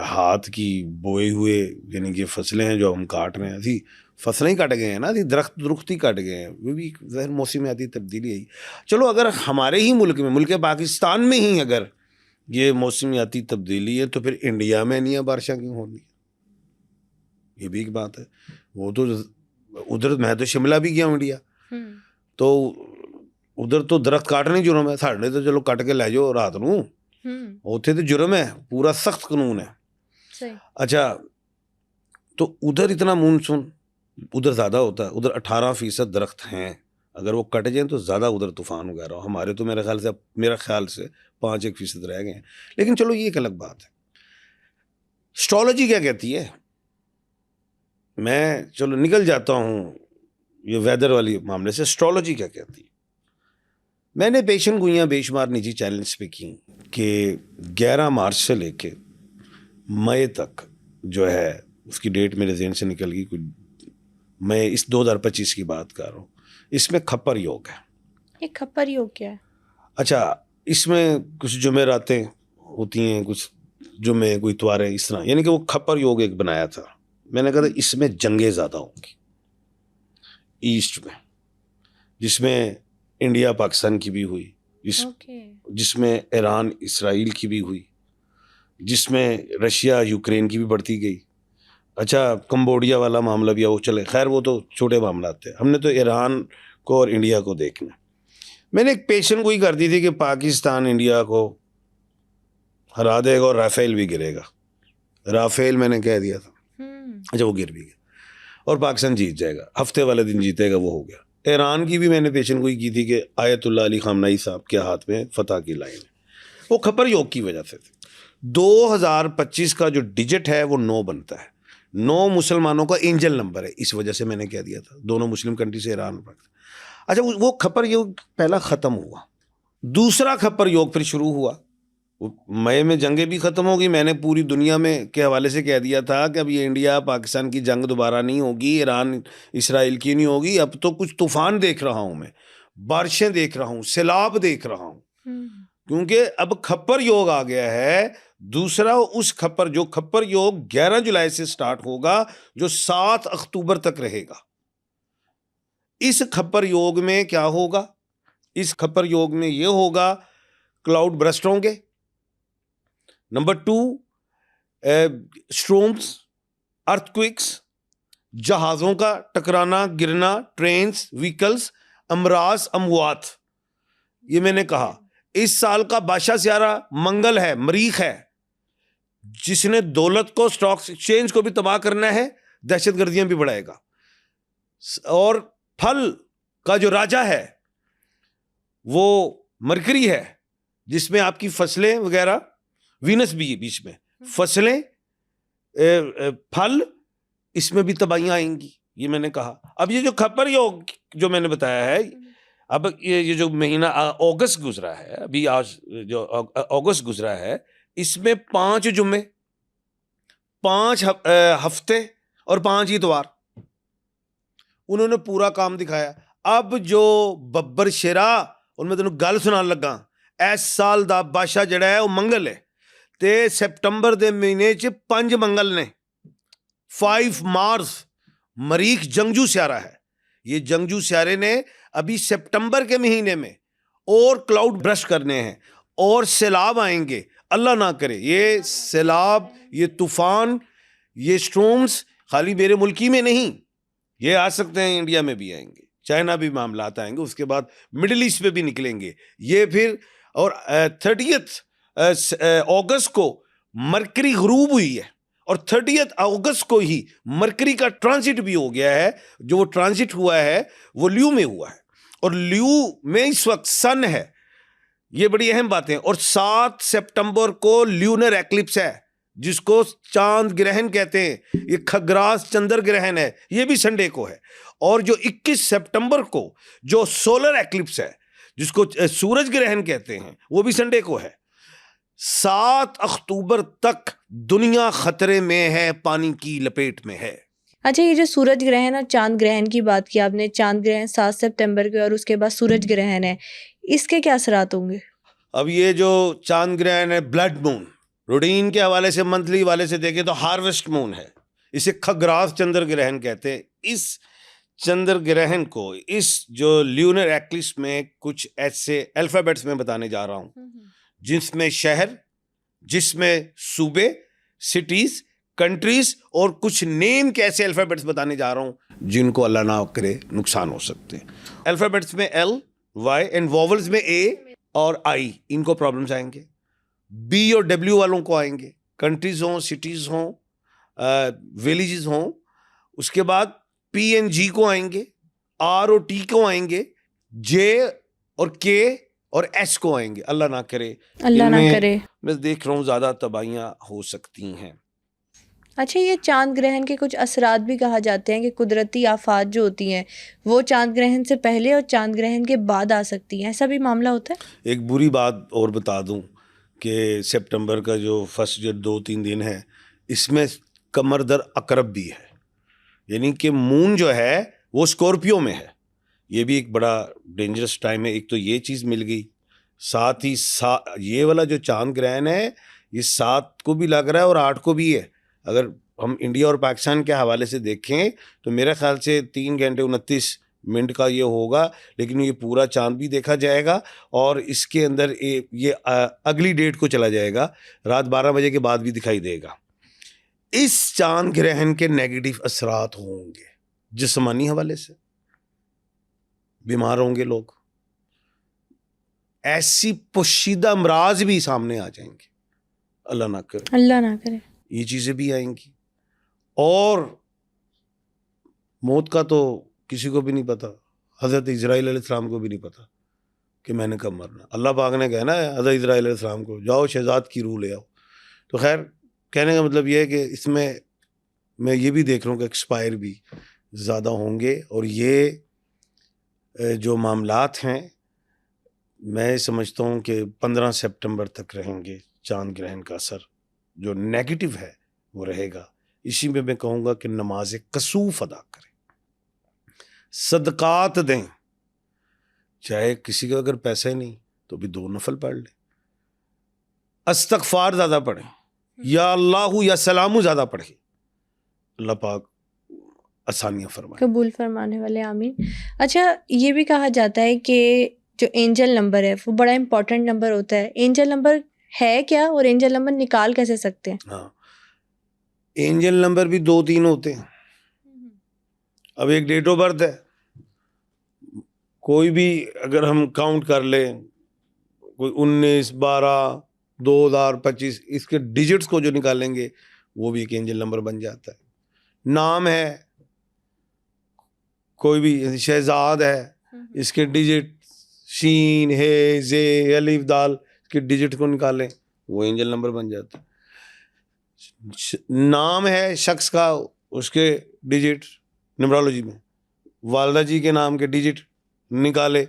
ہاتھ کی بوئے ہوئے یعنی کہ فصلیں ہیں جو ہم کاٹ رہے ہیں, ایسی فصلیں ہی کٹ گئے ہیں نا, درخت ہی کٹ گئے ہیں, وہ بھی ظاہر موسمیاتی تبدیلی ہے. چلو اگر ہمارے ہی ملک میں, ملک پاکستان میں ہی اگر یہ موسمیاتی تبدیلی ہے تو پھر انڈیا میں نہیں بارشیں کیوں ہونی, یہ بھی ایک بات ہے. وہ تو ادھر, میں تو شملہ بھی گیا ہوں انڈیا, تو ادھر تو درخت کاٹنے جرم ہے, ساڑھے تو چلو کٹ کے لے جاؤ رات نو, اتنے تو جرم ہے, پورا سخت قانون ہے. اچھا, تو ادھر اتنا مونسون ادھر زیادہ ہوتا ہے, ادھر 18% درخت ہیں, اگر وہ کٹ جائیں تو زیادہ ادھر طوفان وغیرہ ہو. ہمارے تو میرے خیال سے 5-1% رہ گئے ہیں. لیکن چلو یہ ایک الگ بات ہے. اسٹرالوجی کیا کہتی ہے, میں چلو نکل جاتا ہوں یہ ویدر والی معاملے سے. اسٹرالوجی کیا کہتی ہے, میں نے پیشن گوئیاں بے شمار نجی چینلز پہ کی کہ 11 مارچ سے لے کے مئی تک جو ہے, اس کی ڈیٹ میرے ذہن سے نکل گئی, کوئی میں اس 2025 کی بات کر رہا ہوں, اس میں کھپر یوگ ہے. یہ کھپر یوگ کیا ہے؟ اچھا, اس میں کچھ جمعراتیں ہوتی ہیں, کچھ جمعے, کوئی اتواریں, اس طرح, یعنی کہ وہ کھپر یوگ ایک بنایا تھا. میں نے کہا تھا اس میں جنگیں زیادہ ہوں گی ایسٹ میں, جس میں انڈیا پاکستان کی بھی ہوئی, جس میں ایران اسرائیل کی بھی ہوئی, جس میں رشیا یوکرین کی بھی بڑھتی گئی. اچھا, کمبوڈیا والا معاملہ بھی ہے, وہ چلے, خیر وہ تو چھوٹے معاملات تھے, ہم نے تو ایران کو اور انڈیا کو دیکھنا. میں نے ایک پیشن گوئی کر دی تھی کہ پاکستان انڈیا کو ہرا دے گا اور رافیل بھی گرے گا. رافیل میں نے کہہ دیا تھا, اچھا وہ گر بھی گیا, اور پاکستان جیت جائے گا, ہفتے والے دن جیتے گا, وہ ہو گیا. ایران کی بھی میں نے پیشن گوئی کی تھی کہ آیت اللہ علی خامنئی صاحب کے ہاتھ میں فتح کی لائن ہے, وہ کھپر یوگ کی وجہ سے تھے. 2025 کا جو ڈیجٹ ہے وہ 9 بنتا ہے, 9 مسلمانوں کا اینجل نمبر ہے, اس وجہ سے میں نے کہہ دیا تھا, دونوں مسلم کنٹری سے ایران پر. اچھا, وہ کھپر یوگ پہلا ختم ہوا, دوسرا کھپر یوگ پھر شروع ہوا. مئی میں جنگیں بھی ختم ہوگی. میں نے پوری دنیا میں کے حوالے سے کہہ دیا تھا کہ اب یہ انڈیا پاکستان کی جنگ دوبارہ نہیں ہوگی, ایران اسرائیل کی نہیں ہوگی. اب تو کچھ طوفان دیکھ رہا ہوں میں, بارشیں دیکھ رہا ہوں, سیلاب دیکھ رہا ہوں, کیونکہ اب کھپر یوگ آ گیا ہے. دوسرا اس جو کھپر یوگ 11 جولائی سے سٹارٹ ہوگا, جو 7 اکتوبر تک رہے گا. اس کھپر یوگ میں کیا ہوگا, اس کھپر یوگ میں یہ ہوگا, کلاؤڈ برسٹ ہوں گے. نمبر 2, اسٹرومز, ارتھ جہازوں کا ٹکرانا گرنا, ٹرینز, وہیکلز, امراض, اموات. یہ میں نے کہا. اس سال کا بادشاہ سیارہ منگل ہے, مریخ ہے, جس نے دولت کو, اسٹاک ایکسچینج کو بھی تباہ کرنا ہے, دہشت گردیاں بھی بڑھائے گا. اور پھل کا جو راجا ہے وہ مرکری ہے, جس میں آپ کی فصلیں وغیرہ, وینس بھی ہے بیچ میں, فصلیں, پھل, اس میں بھی تباہیاں آئیں گی, یہ میں نے کہا. اب یہ جو کھپر یوگ جو میں نے بتایا ہے, اب یہ جو مہینہ اگست گزرا ہے, ابھی آج جو اگست گزرا ہے, اس میں 5 جمعے, 5 ہفتے اور 5 اتوار انہوں نے پورا کام دکھایا. اب جو ببر شیرا, ان میں تینوں گل سنان لگا, اس سال دا بادشاہ جڑا ہے وہ منگل ہے, تے سپٹمبر دے مہینے چ 5 منگل نے, 5 مارس. مریخ جنگجو سیارہ ہے. یہ جنگجو سیارے نے ابھی سپٹمبر کے مہینے میں اور کلاؤڈ برش کرنے ہیں اور سیلاب آئیں گے. اللہ نہ کرے یہ سیلاب, یہ طوفان, یہ اسٹارمز خالی میرے ملکی میں نہیں, یہ آ سکتے ہیں انڈیا میں بھی آئیں گے, چائنا بھی معاملات آئیں گے, اس کے بعد مڈل ایسٹ پہ بھی نکلیں گے یہ پھر. اور 30 اگست کو مرکری غروب ہوئی ہے اور 30 اگست کو ہی مرکری کا ٹرانزٹ بھی ہو گیا ہے. جو وہ ٹرانزٹ ہوا ہے وہ لیو میں ہوا ہے اور لیو میں اس وقت سن ہے. یہ بڑی اہم باتیں. اور 7 سپٹمبر کو لیونر ایکلپس ہے جس کو چاند گرہن کہتے ہیں. یہ کھگراس چندر گرہن ہے, یہ بھی سنڈے کو ہے. اور جو 21 سپٹمبر کو جو سولر ایکلپس ہے جس کو سورج گرہن کہتے ہیں وہ بھی سنڈے کو ہے. 7 اکتوبر تک دنیا خطرے میں ہے, پانی کی لپیٹ میں ہے. اچھا, یہ جو سورج گرہن اور چاند گرہن کی بات کی آپ نے, چاند گرہن 7 سپٹمبر کے اور اس کے بعد سورج گرہن ہے, اس کے کیا اثرات ہوں گے؟ اب یہ جو چاند گرہن ہے بلڈ مون, روٹین کے حوالے سے منتھلی حوالے سے دیکھیں تو ہارویسٹ مون ہے, اسے کھگراس چندر گرہن کہتے ہیں. اس چندر گرہن کو اس جو لیونر ایکلپس میں کچھ ایسے الفابیٹس میں بتانے جا رہا ہوں جس میں شہر, جس میں صوبے, سٹیز, کنٹریز اور کچھ نیم کے ایسے الفابیٹس بتانے جا رہا ہوں جن کو اللہ نہ کرے نقصان ہو سکتے ہیں. الفابیٹس میں ایل, وائی اینڈ واولز میں اے اور آئی, ان کو پرابلمس آئیں گے. بی اور ڈبلیو والوں کو آئیں گے, کنٹریز ہوں, سٹیز ہوں, ولیجز ہوں. اس کے بعد پی اینڈ جی کو آئیں گے, آر اور ٹی کو آئیں گے, جے اور کے اور ایس کو آئیں گے. اللہ نہ کرے, اللہ نہ کرے. میں دیکھ رہا ہوں زیادہ تباہیاں ہو سکتی ہیں. اچھا, یہ چاند گرہن کے کچھ اثرات بھی کہا جاتے ہیں کہ قدرتی آفات جو ہوتی ہیں وہ چاند گرہن سے پہلے اور چاند گرہن کے بعد آ سکتی ہیں, ایسا بھی معاملہ ہوتا ہے؟ ایک بری بات اور بتا دوں کہ سپٹمبر کا جو فرسٹ جو 2-3 دن ہے اس میں قمر در عقرب بھی ہے, یعنی کہ مون جو ہے وہ اسکورپیو میں ہے. یہ بھی ایک بڑا ڈینجرس ٹائم ہے. ایک تو یہ چیز مل گئی, ساتھ ہی یہ والا جو چاند گرہن ہے یہ 7 کو بھی لگ رہا ہے اور 8 کو بھی ہے. اگر ہم انڈیا اور پاکستان کے حوالے سے دیکھیں تو میرے خیال سے 3 گھنٹے 29 منٹ کا یہ ہوگا, لیکن یہ پورا چاند بھی دیکھا جائے گا اور اس کے اندر یہ اگلی ڈیٹ کو چلا جائے گا, رات 12 بجے کے بعد بھی دکھائی دے گا. اس چاند گرہن کے نیگیٹو اثرات ہوں گے, جسمانی حوالے سے بیمار ہوں گے لوگ, ایسی پوشیدہ امراض بھی سامنے آ جائیں گے, اللہ نہ کرے, اللہ نہ کرے. یہ چیزیں بھی آئیں گی. اور موت کا تو کسی کو بھی نہیں پتا, حضرت اسرائیل علیہ السلام کو بھی نہیں پتا کہ میں نے کب مرنا. اللہ پاک نے کہنا ہے حضرت اسرائیل علیہ السلام کو, جاؤ شہزاد کی روح لے آؤ. تو خیر کہنے کا مطلب یہ ہے کہ اس میں یہ بھی دیکھ رہا ہوں کہ ایکسپائر بھی زیادہ ہوں گے. اور یہ جو معاملات ہیں میں سمجھتا ہوں کہ 15 سپٹمبر تک رہیں گے. چاند گرہن کا اثر جو نیگیٹو ہے وہ رہے گا. اسی میں کہوں گا کہ نماز کسوف ادا کریں, صدقات دیں, چاہے کسی کا اگر پیسے نہیں تو بھی 2 نفل پڑھ لیں, استغفار زیادہ پڑھیں, یا اللہ یا سلام زیادہ پڑھیں. اللہ پاک آسانیاں فرمائے, قبول فرمانے والے, آمین. اچھا, یہ بھی کہا جاتا ہے کہ جو اینجل نمبر ہے وہ بڑا امپورٹنٹ نمبر ہوتا ہے. اینجل نمبر ہے کیا اور اینجل نمبر نکال کیسے سکتے ہیں؟ ہاں, اینجل نمبر بھی 2-3 ہوتے ہیں. اب ایک ڈیٹ آف برتھ ہے, کوئی بھی اگر ہم کاؤنٹ کر لیں, کوئی 19, 12, 2025, اس کے ڈیجٹس کو جو نکالیں گے وہ بھی ایک اینجل نمبر بن جاتا ہے. نام ہے کوئی بھی, شہزاد ہے, اس کے ڈیجٹ شین, ہے, زے, الف, دال, اس کے ڈیجٹ کو نکالیں وہ اینجل نمبر بن جاتا ہے. نام ہے شخص کا, اس کے ڈیجٹ نمبرالوجی میں, والدہ جی کے نام کے ڈیجٹ نکالے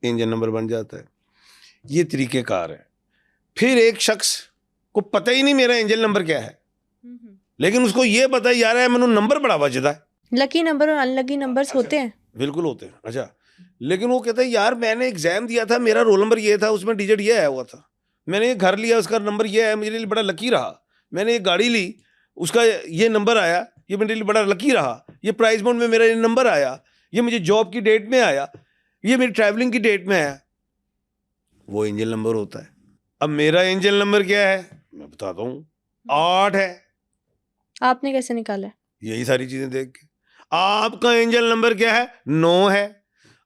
اینجل نمبر بن جاتا ہے. یہ طریقہ کار ہے. پھر ایک شخص کو پتہ ہی نہیں میرا اینجل نمبر کیا ہے, لیکن اس کو یہ پتہ ہے یار ہے میں نمبر بڑا وجدہ ہے. لکی نمبر اور ان لکی نمبرز ہوتے ہیں, بالکل ہوتے ہیں. اچھا, لیکن وہ کہتا ہے یار میں نے ایگزام دیا تھا, میرا رول نمبر یہ تھا, اس میں ڈیجٹ یہ آیا ہوا تھا, میں نے یہ گھر لیا, اس کا نمبر یہ ہے, میرے لیے بڑا لکی رہا. میں نے یہ گاڑی لی, اس کا یہ نمبر آیا, یہ میرے لیے بڑا لکی رہا. یہ پرائز بانڈ میں میرا یہ نمبر آیا, یہ مجھے جاب کی ڈیٹ میں آیا, یہ میری ٹریولنگ کی ڈیٹ میں آیا. وہ اینجل نمبر ہوتا ہے. اب میرا اینجل نمبر کیا ہے میں بتاتا ہوں, 8 ہے. آپ نے کیسے نکالا؟ یہی ساری چیزیں دیکھ کے. آپ کا اینجل نمبر کیا ہے؟ 9 ہے.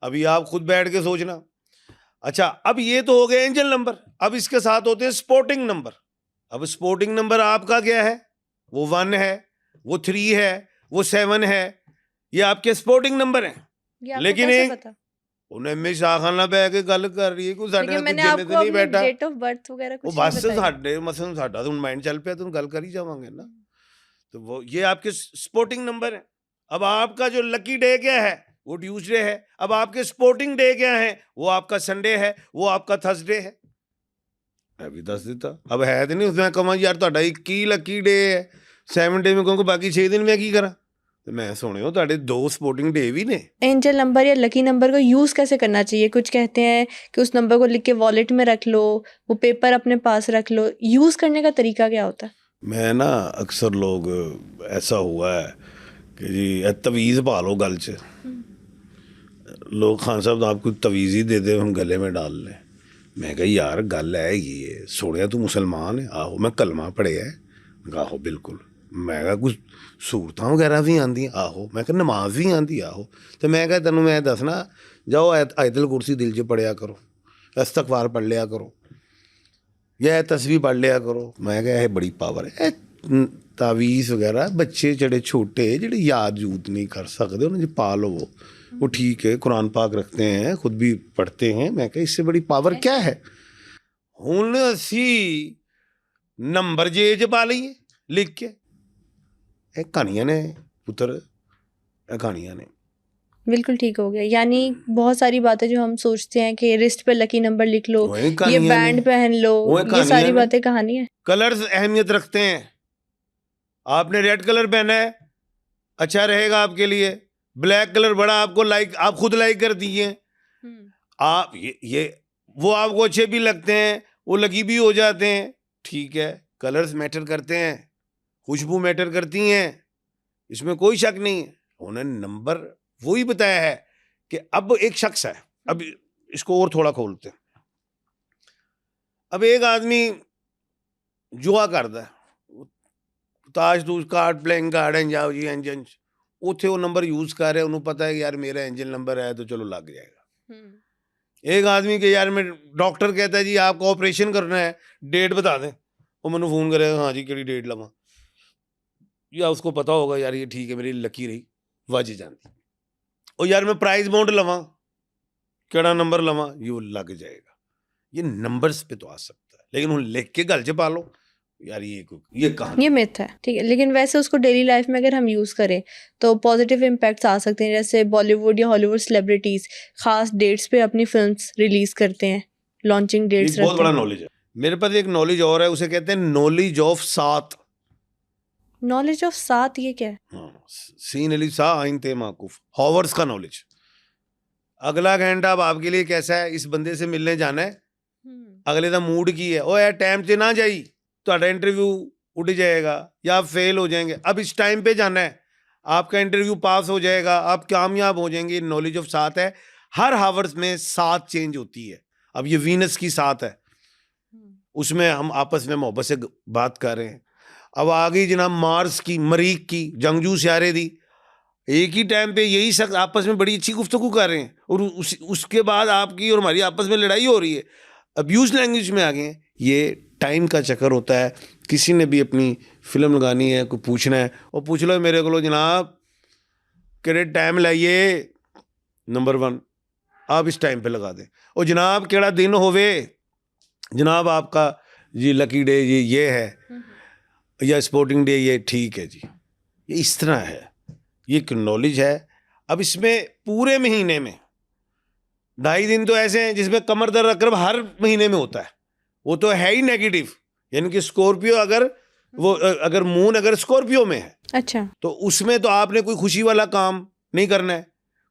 ابھی آپ خود بیٹھ کے سوچنا. اچھا اب یہ تو ہو گیا اینجل نمبر. اب اس کے ساتھ ہوتے ہیں سپورٹنگ نمبر. اب سپورٹنگ نمبر آپ کا کیا ہے؟ وہ 1 ہے, وہ 3 ہے, وہ 7 ہے. یہ آپ کے سپورٹنگ نمبر ہیں. لیکن انہیں میں شاخانہ پہ کے گل کر رہی ہے کوئی ساڈے میں نے کچھ آپ جنے کو تے نہیں اپنی بیٹھا. ڈیٹ آف برتھ وغیرہ وہ کچھ بس نہیں بتائی. ساڈے مثلا ساڈا تو گل کر ہی چل پیا تو گل کر ہی جاواں گے نا. تو وہ یہ آپ کے سپورٹنگ نمبر ہیں. اب آپ کا جو لکی ڈے کیا ہے وہ ٹیوزڈے ہے. اب آپ کے سپورٹنگ ڈے کیا ہے وہ آپ کا سنڈے ہے, وہ آپ کا تھرسڈے ہے. میں بھی دس دیتا. اب ہے تو نہیں اس میں کہاں یار تہاڈا 21 لکی ڈے ہے 7 ڈے میں کہوں کہ باقی 6 دن میں کی کرا. تو میں سنو تہاڈے 2 سپورٹنگ ڈے بھی نے. اینجل نمبر یا لکی نمبر کو یوز کیسے کرنا چاہیے؟ کچھ کہتے ہیں کہ اس نمبر کو لکھ کے والیٹ میں رکھ لو, وہ پیپر اپنے پاس رکھ لو. یوز کرنے کا طریقہ کیا ہوتا ہے؟ میں نا اکثر لوگ ایسا ہوا ہے کہ جی تویز پا لو گل چ. لوگ خان صاحب آپ کو تویز ہی دے دے ہم گلے میں ڈال لیں. میں کہا یار گل ہے یہ سوڑیا تو مسلمان ہے. آہو میں کلمہ پڑھیا ہے. آہو بالکل. میں کہا کچھ صورتاں وغیرہ بھی آندی. آہو میں کہا نماز بھی آندی. آہو تو میں کہا تینوں میں دسنا جاؤ آیت الکرسی دل چ پڑھیا کرو, استغفار پڑھ لیا کرو, یا تسبیح پڑھ لیا کرو. میں کہا یہ بڑی پاور ہے. تعویذ وغیرہ بچے جڑے چھوٹے جڑے یاد یوت نہیں کر سکتے انہیں جو پا لو وہ ٹھیک ہے. قرآن پاک رکھتے ہیں, خود بھی پڑھتے ہیں. میں کہا اس سے بڑی پاور کیا ہے. ہن اسی نمبر جے پا لیے لکھ کے. کہانیاں نے پتر, کہانیاں نے. بالکل ٹھیک ہو گیا. یعنی بہت ساری باتیں جو ہم سوچتے ہیں کہ رسٹ پہ لکی نمبر لکھ لو, یہ بینڈ پہن لو, یہ ساری باتیں کہانی ہیں. کلرز اہمیت رکھتے ہیں. آپ نے ریڈ کلر پہنا ہے اچھا رہے گا آپ کے لیے. بلیک کلر بڑا آپ کو لائک, آپ خود لائک کر دیجیے. آپ یہ وہ آپ کو اچھے بھی لگتے ہیں, وہ لگی بھی ہو جاتے ہیں. ٹھیک ہے, کلرز میٹر کرتے ہیں, خوشبو میٹر کرتی ہیں, اس میں کوئی شک نہیں ہے. انہوں نے نمبر وہی بتایا ہے کہ اب ایک شخص ہے. اب اس کو اور تھوڑا کھولتے ہیں. اب ایک آدمی جوا کرتا ہے, تاش توش کارڈ پلینگ کارڈ جاؤ جی انجن اتنے وہ نمبر یوز کر رہے. انہوں پتا ہے کہ یار میرا اینجل نمبر ہے تو چلو لگ جائے گا. ایک آدمی کہ یار میں ڈاکٹر کہتا ہے جی آپ کو آپریشن کرنا ہے, ڈیٹ بتا دیں. وہ مجھے فون کرے گا ہاں جی کہڑی ڈیٹ لواں, یا اس کو پتا ہوگا یار یہ ٹھیک ہے میری لکی رہی واجی جانتی. اور یار میں پرائز بانڈ لواں کیڑا نمبر لواں, یہ لگ جائے گا. یہ نمبرز پہ تو آ سکتا ہے لیکن ہوں لکھ کے گل چ پا لو یار یہ کہانی. یہ میتھ ہے ٹھیک ہے, لیکن ویسے اس کو ڈیلی لائف میں اگر ہم یوز کریں تو پازیٹیو امپیکٹس آ سکتے ہیں. جیسے بالی ووڈ یا ہالی ووڈ سیلیبریٹیز خاص ڈیٹس پہ اپنی فلمس ریلیز کرتے ہیں, لانچنگ ڈیٹس ایک بہت بڑا نالج ہے میرے پاس. ایک نالج اور ہے, اسے کہتے ہیں نالج آف 7. نالج آف 7 یہ کیا ہے؟ سین علی سا آئین تے معقوف, ہاورڈز کا نالج. اگلا گھنٹہ اب آپ کے لیے کیسا ہے, اس بندے سے ملنے جانا ہے, اگلے دا موڈ کی ہے, او یار ٹائم سے نہ جائی تو انٹرویو اٹھ جائے گا یا آپ فیل ہو جائیں گے. اب اس ٹائم پہ جانا ہے, آپ کا انٹرویو پاس ہو جائے گا, آپ کامیاب ہو جائیں گے. نالج آف 7 ہے. ہر ہاورز میں 7 چینج ہوتی ہے. اب یہ وینس کی 7 ہے, اس میں ہم آپس میں محبت سے بات کر رہے ہیں. اب آگئی جناب مارس کی, مریخ کی, جنگجو سیارے دی. ایک ہی ٹائم پہ یہی شخص آپس میں بڑی اچھی گفتگو کر رہے ہیں اور اس کے بعد آپ کی اور ہماری آپس میں لڑائی ہو رہی ہے. ابیوز لینگویج میں آ گئے ہیں. یہ ٹائم کا چکر ہوتا ہے. کسی نے بھی اپنی فلم لگانی ہے, کوئی پوچھنا ہے, اور پوچھ لو میرے کو جناب کہڑے ٹائم لائیے نمبر 1 آپ اس ٹائم پہ لگا دیں. اور جناب کیڑا دن ہوئے جناب آپ کا جی لکی ڈے جی یہ ہے یا اسپورٹنگ ڈے یہ ٹھیک ہے جی. یہ اس طرح ہے, یہ ایک نالج ہے. اب اس میں پورے مہینے میں 2.5 دن تو ایسے ہیں جس میں کمر درد اقرب ہر مہینے میں ہوتا ہے, وہ تو ہے ہی نیگیٹو. یعنی کہ اسکورپیو اگر مون اگر اسکورپیو میں ہے اچھا تو اس میں تو آپ نے کوئی خوشی والا کام نہیں کرنا ہے,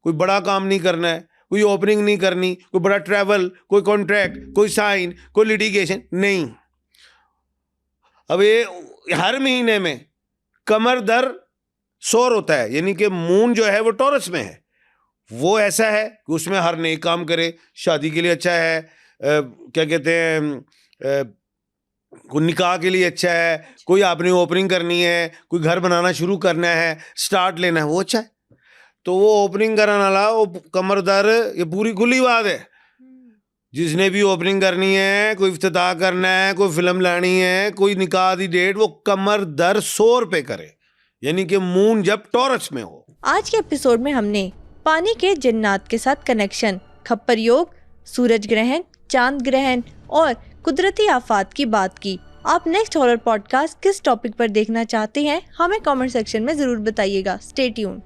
کوئی بڑا کام نہیں کرنا ہے, کوئی اوپننگ نہیں کرنی, کوئی بڑا ٹریول, کوئی کانٹریکٹ, کوئی سائن, کوئی لیٹیگیشن نہیں. اب یہ ہر مہینے میں کمر در سور ہوتا ہے. یعنی کہ مون جو ہے وہ ٹورس میں ہے, وہ ایسا ہے کہ اس میں ہر نیک کام کرے, شادی کے لیے اچھا ہے, کیا کہتے ہیں کوئی نکاح کے لیے اچھا ہے, کوئی آپ نے اوپننگ کرنی ہے, کوئی گھر بنانا شروع کرنا ہے, سٹارٹ لینا ہے, وہ اچھا ہے. تو وہ اوپننگ کرنے والا وہ کمر در, یہ پوری کھلی بات ہے. جس نے بھی اوپننگ کرنی ہے, کوئی افتتاح کرنا ہے, کوئی فلم لانی ہے, کوئی نکاح دی ڈیٹ, وہ کمر در 100 روپے کرے, یعنی کہ مون جب ٹورس میں ہو. آج کے ایپیسوڈ میں ہم نے پانی کے جنات کے ساتھ کنیکشن, کھپر یوگ, سورج گرہن, چاند گرہن اور قدرتی آفات کی بات کی. آپ نیکسٹ ہارر پوڈ کاسٹ کس ٹاپک پر دیکھنا چاہتے ہیں ہمیں کامنٹ سیکشن میں ضرور بتائیے گا. Stay tune.